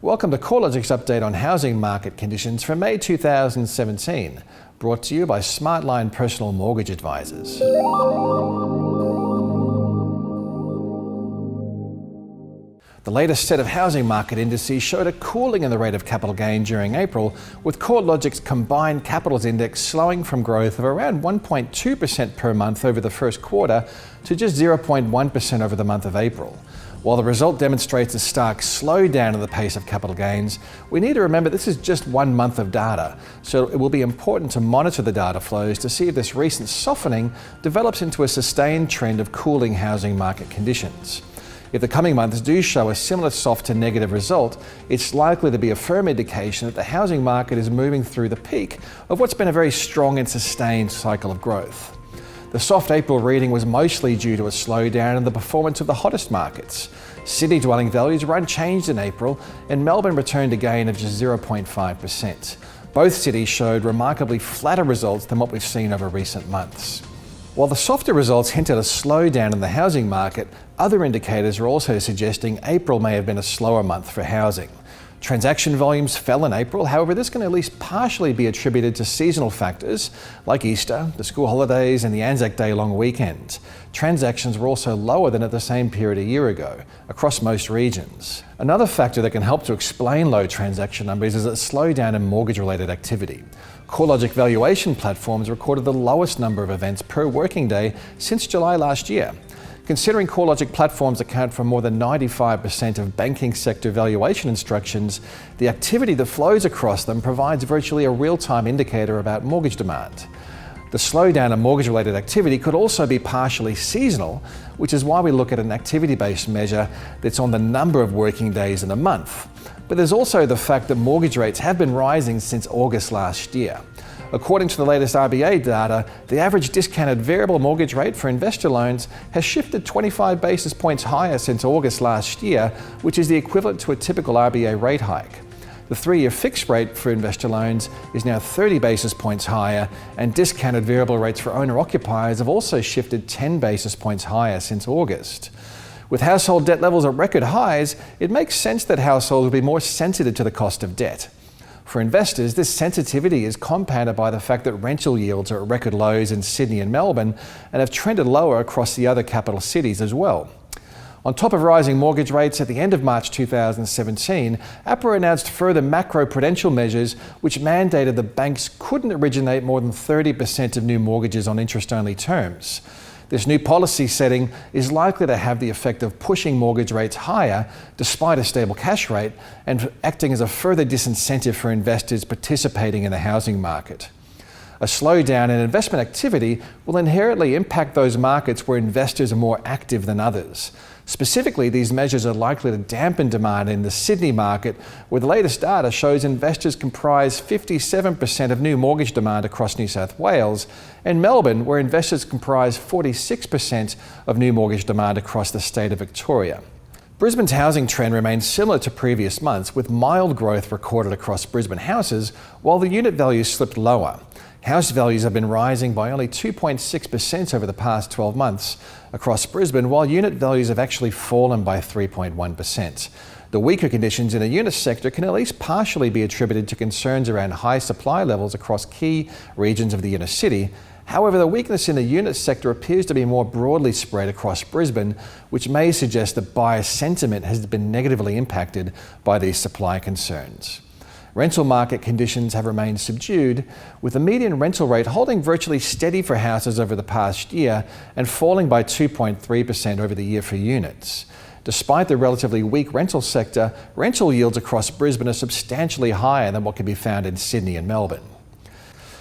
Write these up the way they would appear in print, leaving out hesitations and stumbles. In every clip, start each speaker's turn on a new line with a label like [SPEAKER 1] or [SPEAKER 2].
[SPEAKER 1] Welcome to CoreLogic's update on housing market conditions for May 2017, brought to you by Smartline Personal Mortgage Advisors. The latest set of housing market indices showed a cooling in the rate of capital gain during April, with CoreLogic's combined capitals index slowing from growth of around 1.2% per month over the first quarter to just 0.1% over the month of April. While the result demonstrates a stark slowdown in the pace of capital gains, we need to remember this is just 1 month of data, so it will be important to monitor the data flows to see if this recent softening develops into a sustained trend of cooling housing market conditions. If the coming months do show a similar soft to negative result, it's likely to be a firm indication that the housing market is moving through the peak of what's been a very strong and sustained cycle of growth. The soft April reading was mostly due to a slowdown in the performance of the hottest markets. Sydney dwelling values were unchanged in April, and Melbourne returned a gain of just 0.5%. Both cities showed remarkably flatter results than what we've seen over recent months. While the softer results hint at a slowdown in the housing market, other indicators are also suggesting April may have been a slower month for housing. Transaction volumes fell in April, however this can at least partially be attributed to seasonal factors like Easter, the school holidays and the Anzac Day long weekend. Transactions were also lower than at the same period a year ago, across most regions. Another factor that can help to explain low transaction numbers is a slowdown in mortgage-related activity. CoreLogic valuation platforms recorded the lowest number of events per working day since July last year. Considering CoreLogic platforms account for more than 95% of banking sector valuation instructions, the activity that flows across them provides virtually a real-time indicator about mortgage demand. The slowdown in mortgage-related activity could also be partially seasonal, which is why we look at an activity-based measure that's on the number of working days in a month. But there's also the fact that mortgage rates have been rising since August last year. According to the latest RBA data, the average discounted variable mortgage rate for investor loans has shifted 25 basis points higher since August last year, which is the equivalent to a typical RBA rate hike. The 3-year fixed rate for investor loans is now 30 basis points higher, and discounted variable rates for owner-occupiers have also shifted 10 basis points higher since August. With household debt levels at record highs, it makes sense that households will be more sensitive to the cost of debt. For investors, this sensitivity is compounded by the fact that rental yields are at record lows in Sydney and Melbourne and have trended lower across the other capital cities as well. On top of rising mortgage rates, at the end of March 2017, APRA announced further macro-prudential measures which mandated that banks couldn't originate more than 30% of new mortgages on interest-only terms. This new policy setting is likely to have the effect of pushing mortgage rates higher despite a stable cash rate and acting as a further disincentive for investors participating in the housing market. A slowdown in investment activity will inherently impact those markets where investors are more active than others. Specifically, these measures are likely to dampen demand in the Sydney market, where the latest data shows investors comprise 57% of new mortgage demand across New South Wales, and Melbourne, where investors comprise 46% of new mortgage demand across the state of Victoria. Brisbane's housing trend remains similar to previous months, with mild growth recorded across Brisbane houses, while the unit values slipped lower. House values have been rising by only 2.6% over the past 12 months across Brisbane, while unit values have actually fallen by 3.1%. The weaker conditions in the unit sector can at least partially be attributed to concerns around high supply levels across key regions of the inner city. However, the weakness in the unit sector appears to be more broadly spread across Brisbane, which may suggest that buyer sentiment has been negatively impacted by these supply concerns. Rental market conditions have remained subdued, with the median rental rate holding virtually steady for houses over the past year and falling by 2.3% over the year for units. Despite the relatively weak rental sector, rental yields across Brisbane are substantially higher than what can be found in Sydney and Melbourne.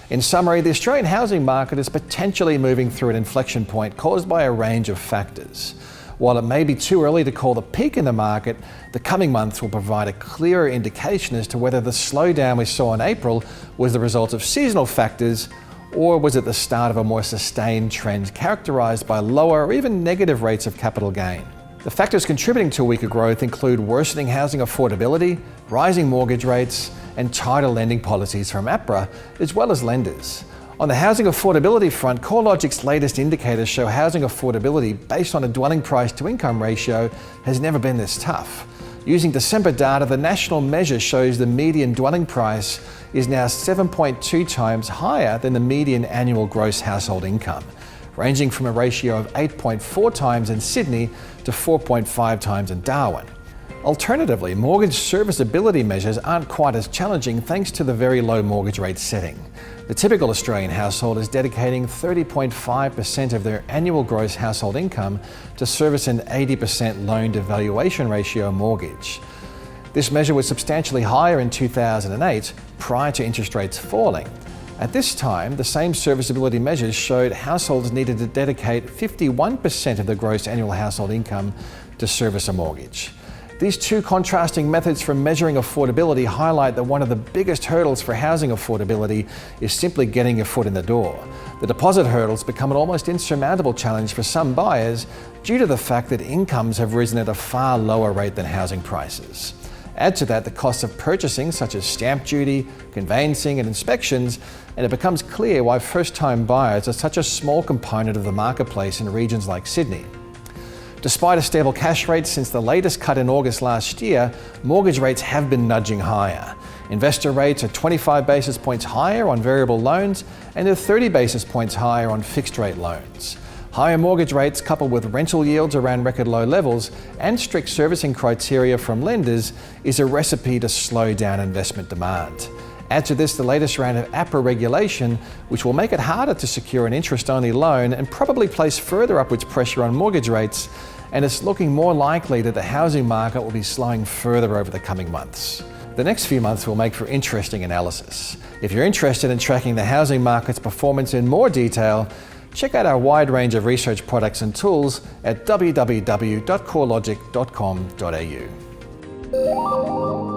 [SPEAKER 1] In summary, the Australian housing market is potentially moving through an inflection point caused by a range of factors. While it may be too early to call the peak in the market, the coming months will provide a clearer indication as to whether the slowdown we saw in April was the result of seasonal factors, or was it the start of a more sustained trend characterised by lower or even negative rates of capital gain. The factors contributing to weaker growth include worsening housing affordability, rising mortgage rates, and tighter lending policies from APRA, as well as lenders. On the housing affordability front, CoreLogic's latest indicators show housing affordability based on a dwelling price to income ratio has never been this tough. Using December data, the national measure shows the median dwelling price is now 7.2 times higher than the median annual gross household income, ranging from a ratio of 8.4 times in Sydney to 4.5 times in Darwin. Alternatively, mortgage serviceability measures aren't quite as challenging thanks to the very low mortgage rate setting. The typical Australian household is dedicating 30.5% of their annual gross household income to service an 80% loan-to-valuation ratio mortgage. This measure was substantially higher in 2008, prior to interest rates falling. At this time, the same serviceability measures showed households needed to dedicate 51% of their gross annual household income to service a mortgage. These two contrasting methods for measuring affordability highlight that one of the biggest hurdles for housing affordability is simply getting your foot in the door. The deposit hurdles become an almost insurmountable challenge for some buyers due to the fact that incomes have risen at a far lower rate than housing prices. Add to that the costs of purchasing, such as stamp duty, conveyancing and inspections, and it becomes clear why first-time buyers are such a small component of the marketplace in regions like Sydney. Despite a stable cash rate since the latest cut in August last year, mortgage rates have been nudging higher. Investor rates are 25 basis points higher on variable loans and they're 30 basis points higher on fixed-rate loans. Higher mortgage rates coupled with rental yields around record low levels and strict servicing criteria from lenders is a recipe to slow down investment demand. Add to this the latest round of APRA regulation, which will make it harder to secure an interest-only loan and probably place further upwards pressure on mortgage rates, and it's looking more likely that the housing market will be slowing further over the coming months. The next few months will make for interesting analysis. If you're interested in tracking the housing market's performance in more detail, check out our wide range of research products and tools at www.corelogic.com.au.